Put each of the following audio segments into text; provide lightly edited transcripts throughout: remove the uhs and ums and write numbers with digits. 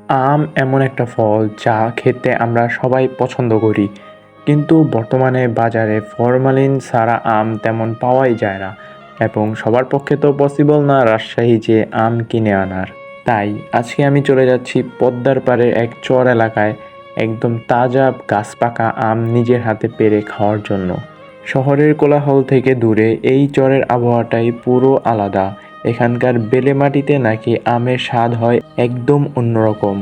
আম এমন একটা ফল যা খেতে আমরা সবাই পছন্দ করি, কিন্তু বর্তমানে বাজারে ফরমালিন ছাড়া আম তেমন পাওয়াই যায় না এবং সবার পক্ষে তো পসিবল না রাজশাহী যে আম কিনে আনার। তাই আজকে আমি চলে যাচ্ছি পদ্মার পাড়ের এক চর এলাকায় একদম তাজা গাছ পাকা আম নিজের হাতে পেড়ে খাওয়ার জন্য। শহরের কোলাহল থেকে দূরে এই চরের আবহাওয়াটাই পুরো আলাদা। এখানকার বেলে মাটিতে নাকি আমের স্বাদ হয় একদম অন্যরকম।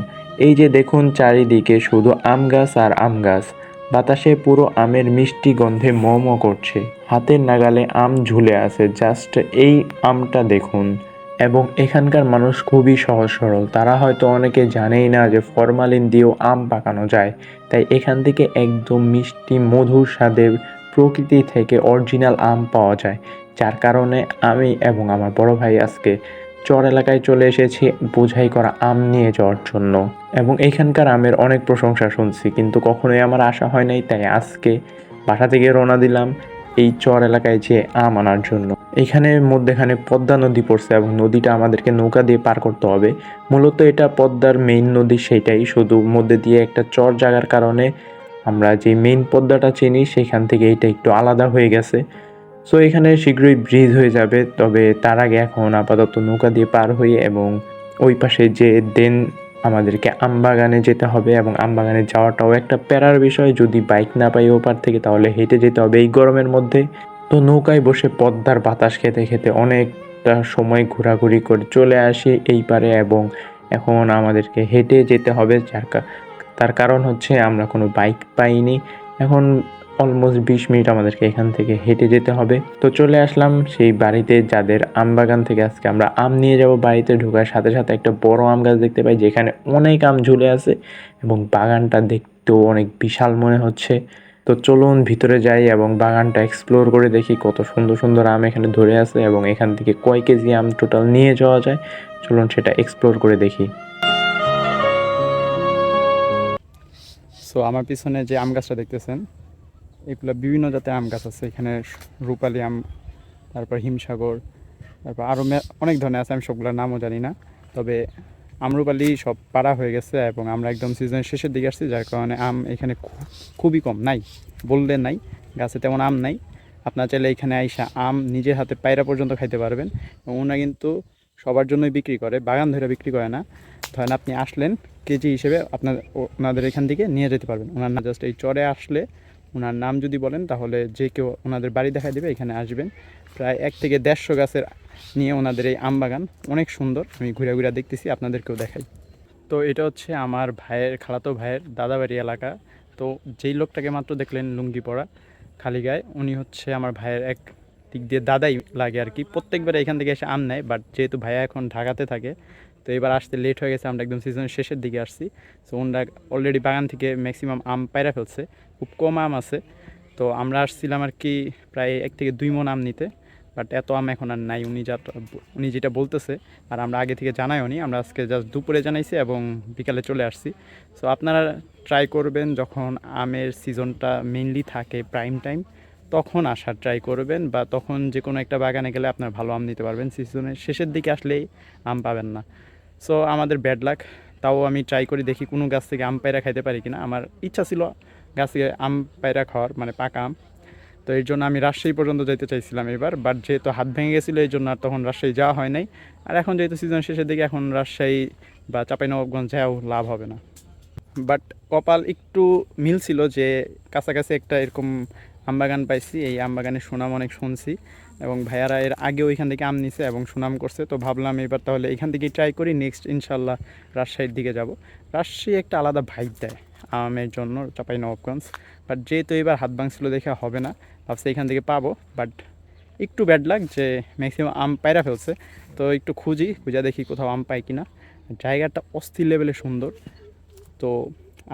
এই যে দেখুন চারিদিকে শুধু আম গাছ আর আম গাছ, বাতাসে পুরো আমের মিষ্টি গন্ধে ম ম করছে। হাতের নাগালে আম ঝুলে আছে, জাস্ট এই আমটা দেখুন। এবং এখানকার মানুষ খুবই সহজ সরল, তারা হয়তো অনেকে জানেই না যে ফরমালিন দিয়েও আম পাকানো যায়। তাই এখান থেকে একদম মিষ্টি মধুর স্বাদের প্রকৃতি থেকে অরিজিনাল আম পাওয়া যায়, যার কারণে আমি এবং আমার বড় ভাই আজকে চর এলাকায় চলে এসেছি বোঝাই করা আম নিয়ে যাওয়ার জন্য। এবং এখানকার আমের অনেক প্রশংসা শুনছি, কিন্তু কখনোই আমার আশা হয় নাই, তাই আজকে বাসা থেকে রওনা দিলাম এই চর এলাকায় যে আম আনার জন্য। এখানে মধ্যেখানে পদ্মা নদী পড়ছে এবং নদীটা আমাদেরকে নৌকা দিয়ে পার করতে হবে। মূলত এটা পদ্মার মেইন নদী, সেটাই শুধু মধ্যে দিয়ে একটা চর জাগার কারণে আমরা যে মেইন পদ্মাটা চিনি সেখান থেকে এটা একটু আলাদা হয়ে গেছে। সো এখানে শীঘ্রই ব্রিজ হয়ে যাবে, তবে তার আগে এখন আপাতত নৌকা দিয়ে পার হয়ে এবং ওই পাশে যে দেন আমাদেরকে আমবাগানে যেতে হবে এবং আমবাগানে যাওয়াটাও একটা প্যারার বিষয়। যদি বাইক না পাই ওপার থেকে তাহলে হেঁটে যেতে হবে এই গরমের মধ্যে। তো নৌকায় বসে পদ্মার বাতাস খেতে খেতে অনেকটা সময় ঘোরাঘুরি করে চলে আসি এই পারে এবং এখন আমাদেরকে হেঁটে যেতে হবে, তার কারণ হচ্ছে আমরা কোনো বাইক পাইনি। এখন অলমোস্ট 20 মিনিট আমাদেরকে এখান থেকে হেঁটে যেতে হবে। তো চলে আসলাম সেই বাড়িতে যাদের আম বাগান থেকে আজকে আমরা আম নিয়ে যাব। বাড়িতে ঢোকার সাথে সাথে একটা বড় আম গাছ দেখতে পাই যেখানে অনেক আম ঝুলে আছে এবং বাগানটা দেখতেও অনেক বিশাল মনে হচ্ছে। তো চলুন ভিতরে যাই এবং বাগানটা এক্সপ্লোর করে দেখি কত সুন্দর সুন্দর আম এখানে ধরে আছে এবং এখান থেকে কয় কেজি আম টোটাল নিয়ে যাওয়া যায়। চলুন সেটা এক্সপ্লোর করে দেখি। সো আমার পিছনে যে আম গাছটা দেখতেছেন, এগুলো বিভিন্ন জাতের আম গাছ আছে এখানে। রূপালি আম, তারপর হিমসাগর, তারপর আরও অনেক ধরনের আছে, আমি সবগুলোর নামও জানি না। তবে আমরুপালি সব পাড়া হয়ে গেছে এবং আমরা একদম সিজনের শেষের দিকে আসছি, যার কারণে আম এখানে খুবই কম, নাই বললে নাই, গাছে তেমন আম নাই। আপনার চাইলে এখানে আইসা আম নিজের হাতে পায়রা পর্যন্ত খাইতে পারবেন। এবং ওনারা কিন্তু সবার জন্যই বিক্রি করে, বাগান ধরে বিক্রি করে না। ধরেন আপনি আসলেন, কেজি হিসেবে ওনাদের এখান থেকে নিয়ে যেতে পারবেন। ওনার না জাস্ট এই চরে আসলে ওনার নাম যদি বলেন তাহলে যে কেউ ওনাদের বাড়ি দেখাই দেবে। এখানে আসবেন, প্রায় 1 থেকে 150 গাছের নিয়ে ওনাদের এই আম বাগান অনেক সুন্দর। আমি ঘুরে ঘুরে দেখতেছি, আপনাদেরকেও দেখাই। তো এটা হচ্ছে আমার ভাইয়ের, খালাতো ভাইয়ের দাদাবাড়ি এলাকা। তো যেই লোকটাকে মাত্র দেখলেন লুঙ্গি পরা খালি গায়ে, উনি হচ্ছে আমার ভাইয়ের এক দিক দিয়ে দাদাই লাগে আর কি। প্রত্যেকবার এখান থেকে এসে আম নেয়, বাট যেহেতু ভাইয়া এখন ঢাকাতে থাকে তো এবার আসতে লেট হয়ে গেছে, আমরা একদম সিজনের শেষের দিকে আসছি। সো ওনারা অলরেডি বাগান থেকে ম্যাক্সিমাম আম পায়রা ফেলছে, খুব কম আম আছে। তো আমরা আসছিলাম আর কি প্রায় 1 থেকে 2 মণ আম নিতে, বাট এত আম এখন আর নাই। উনি যেটা বলতেছে, আর আমরা আগে থেকে জানাইও নি, আমরা আজকে জাস্ট দুপুরে জানাইছি এবং বিকালে চলে আসছি। সো আপনারা ট্রাই করবেন যখন আমের সিজনটা মেইনলি থাকে প্রাইম টাইম, তখন আসার ট্রাই করবেন, বা তখন যে কোনো একটা বাগানে গেলে আপনার ভালো আম নিতে পারবেন। সিজনের শেষের দিকে আসলেই আম পাবেন না। সো আমাদের ব্যাড লাক। তাও আমি ট্রাই করি, দেখি কোনো গাছ থেকে আম পায়রা খাইতে পারি কিনা। আমার ইচ্ছা ছিল গাছ থেকে আম পায়রা খাওয়ার, মানে পাকা আম। তো এর জন্য আমি রাজশাহী পর্যন্ত যেতে চাইছিলাম এবার, বাট যেহেতু হাত ভেঙে গেছিলো এই জন্য আর তখন রাজশাহী যাওয়া হয় নাই। আর এখন যেহেতু সিজন শেষের দিকে, এখন রাজশাহী বা চাঁপাইনবাবগঞ্জ যাও লাভ হবে না। বাট কপাল একটু মিল ছিল যে কাছাকাছি একটা এরকম আমবাগান পাইছি। এই আমবাগানের সুনাম অনেক শুনছি এবং ভাইয়ারা এর আগেও এখান থেকে আম নিছে এবং সুনাম করছে। তো ভাবলাম এবার তাহলে এখান থেকেই ট্রাই করি, নেক্সট ইনশাল্লাহ রাজশাহীর দিকে যাব। রাজশাহী একটা আলাদা ভাইব দেয় আমের জন্য, চাঁপাইনবাবগঞ্জ। বাট যেহেতু এবার হাত ভাঙছিল দেখে হবে না, ভাবছি এখান থেকে পাবো। বাট একটু ব্যাড লাগ যে ম্যাক্সিমাম আম পায়রা ফেলছে। তো একটু খুঁজা দেখি কোথাও আম পাই কিনা। জায়গাটা অস্থির লেভেলে সুন্দর। তো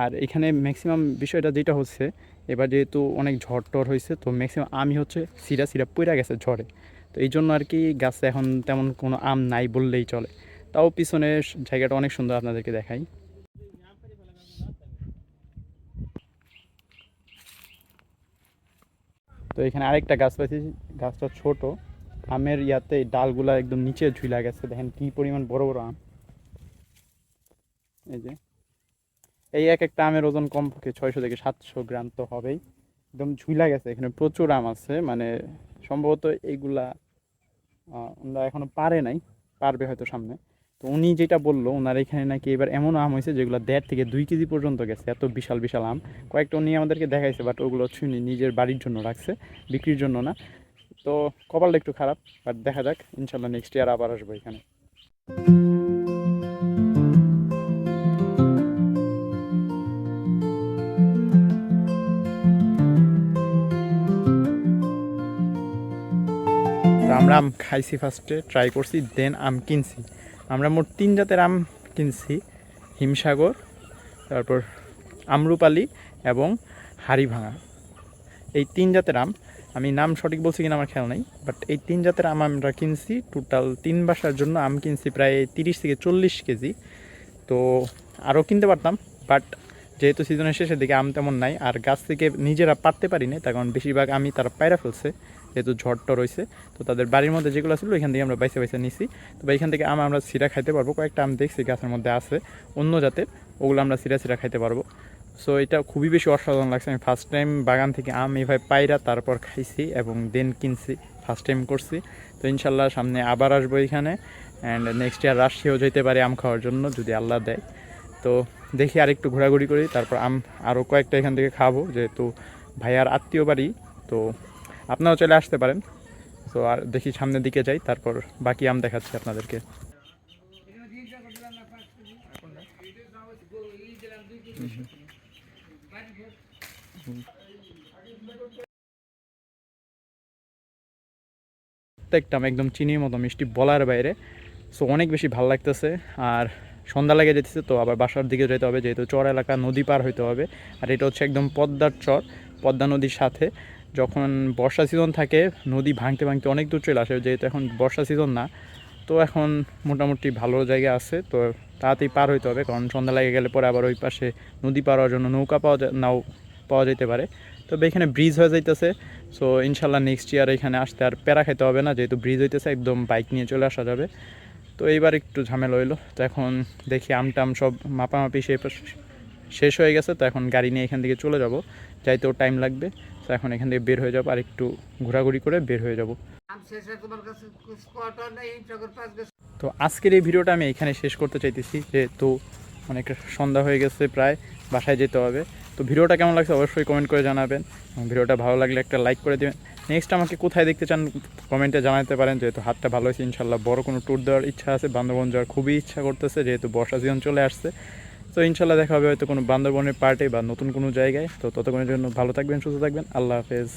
আর এখানে ম্যাক্সিমাম বিষয়টা যেটা হচ্ছে, এবার যেহেতু অনেক ঝড় টড় হয়েছে, তো ম্যাক্সিমাম আমই হচ্ছে সিরা সিরা পইরা গেছে ঝড়ে। তো এই জন্য আর কি গাছে এখন তেমন কোনো আম নাই বললেই চলে। তাও পিছনের জায়গাটা অনেক সুন্দর, আপনাদেরকে দেখাই। তো এখানে আরেকটা গাছ পাইছি, গাছটা ছোট, আমের ইয়াতে ডালগুলা একদম নিচে ঝুলা গেছে, দেখেন কি পরিমাণ বড় বড় আম। এই যে এই এক একটা আমের ওজন কমপক্ষে 600 থেকে 700 গ্রাম তো হবেই। একদম ঝুলা গেছে, এখানে প্রচুর আম আছে, মানে সম্ভবত এইগুলা ওনারা এখনো পারে নাই, পারবে হয়তো সামনে। তো উনি যেটা বললো, ওনার এখানে নাকি এবার এমন আম হয়েছে যেগুলো 1.5 থেকে 2 কেজি পর্যন্ত গেছে, এত বিশাল বিশাল আম। কয়েকটা উনি আমাদেরকে দেখাইছে, বাট ওগুলো হচ্ছে উনি নিজের বাড়ির জন্য রাখছে, বিক্রির জন্য না। তো কপালটা একটু খারাপ, বাট দেখা যাক, ইনশাল্লাহ নেক্সট ইয়ার আবার আসবো এখানে। তো আমরা আম খাইছি, ফার্স্টে ট্রাই করছি, দেন আম কিনছি। আমরা মোট 3 জাতের আম কিনছি: হিমসাগর, তারপর আম্রপালি এবং হাড়িভাঙা। এই 3 জাতের আম, আমি নাম সঠিক বলছি কিনা আমার খেয়াল নেই, বাট এই 3 জাতের আম আমরা কিনছি। টোটাল 3 বাসার জন্য আম কিনছি প্রায় 30 থেকে 40 কেজি। তো আরও কিনতে পারতাম, বাট যেহেতু সিজনের শেষের দিকে আম তেমন নাই, আর গাছ থেকে নিজেরা পারতে পারি না, তার কারণ বেশিরভাগ আমি তারা পায়রা ফেলছে, যেহেতু ঝড়টা রয়েছে। তো তাদের বাড়ির মধ্যে যেগুলো ছিল ওইখান থেকে আমরা বাইসে বাইসে নিছি। তো এখান থেকে আমরা সিরা খাইতে পারবো। কয়েকটা আম দেখছি গাছের মধ্যে আছে অন্য জাতের, ওগুলো আমরা সিরা খাইতে পারবো। সো এটা খুবই বেশি অসাধারণ লাগছে। আমি ফার্স্ট টাইম বাগান থেকে আম এভাবে পায়রা তারপর খাইছি এবং দেন কিনছি, ফার্স্ট টাইম করছি। তো ইনশাল্লাহ সামনে আবার আসবো এখানে, অ্যান্ড নেক্সট ইয়ার রাশিয়াও যেতে পারি আম খাওয়ার জন্য যদি আল্লাহ দেয়। তো দেখি আরেকটু ঘোরাঘুরি করি, তারপর আম আরও কয়েকটা এখান থেকে খাবো, যেহেতু ভাইয়ার আত্মীয় বাড়ি। তো আপনারাও চলে আসতে পারেন। তো আর দেখি সামনের দিকে যাই, তারপর বাকি আম দেখাচ্ছি আপনাদেরকে। প্রত্যেকটা আম একদম চিনির মতো মিষ্টি, বলার বাইরে। সো অনেক বেশি ভালো লাগতেছে। আর সন্ধ্যা লেগে যেতেছে, তো আবার বাসার দিকে যেতে হবে, যেহেতু চর এলাকা, নদী পার হইতে হবে। আর এটা হচ্ছে একদম পদ্মার চর, পদ্মা নদীর সাথে। যখন বর্ষা সিজন থাকে, নদী ভাঙতে ভাঙতে অনেক দূর চলে আসে, যেহেতু এখন বর্ষা সিজন না। তো এখন মোটামুটি ভালো জায়গা আছে, তো তাড়াতাড়ি পার হইতে হবে, কারণ সন্ধ্যা লেগে গেলে পরে আবার ওই পাশে নদী পার হওয়ার জন্য নৌকা নাও পাওয়া যেতে পারে। তবে এখানে ব্রিজ হয়ে যাইতেছে। সো ইনশাল্লাহ নেক্সট ইয়ার এখানে আসতে আর প্যারা খাইতে হবে না, যেহেতু ব্রিজ হইতেছে, একদম বাইক নিয়ে চলে আসা যাবে। তো এইবার একটু ঝামেলা হইলো। তো এখন দেখি আমটাম সব মাপামাপি শেষ হয়ে গেছে। তো এখন গাড়ি নিয়ে এখান থেকে চলে যাব, যাইতেও টাইম লাগবে। তো এখন এখান থেকে বের হয়ে যাবো, আর একটু ঘোরাঘুরি করে বের হয়ে যাব। তো আজকের এই ভিডিওটা আমি এখানে শেষ করতে চাইতেছি, যেহেতু অনেক সন্ধ্যা হয়ে গেছে, প্রায় বাসায় যেতে হবে। তো ভিডিওটা কেমন লাগছে অবশ্যই কমেন্ট করে জানাবেন, এবং ভিডিওটা ভালো লাগলে একটা লাইক করে দেবেন। নেক্সট আমাকে কোথায় দেখতে চান কমেন্টে জানাতে পারেন, যেহেতু হাতটা ভালো হয়েছে। ইনশাল্লাহ বড় কোনো ট্যুর দেওয়ার ইচ্ছা আছে, বান্দরবন যাওয়ার খুবই ইচ্ছা করতেছে, যেহেতু বর্ষা সিজন চলে আসছে। তো ইনশাল্লাহ দেখা হবে হয়তো কোনো বান্দরবনের পার্টে বা নতুন কোনো জায়গায়। তো ততক্ষণের জন্য ভালো থাকবেন, সুস্থ থাকবেন, আল্লাহ হাফেজ।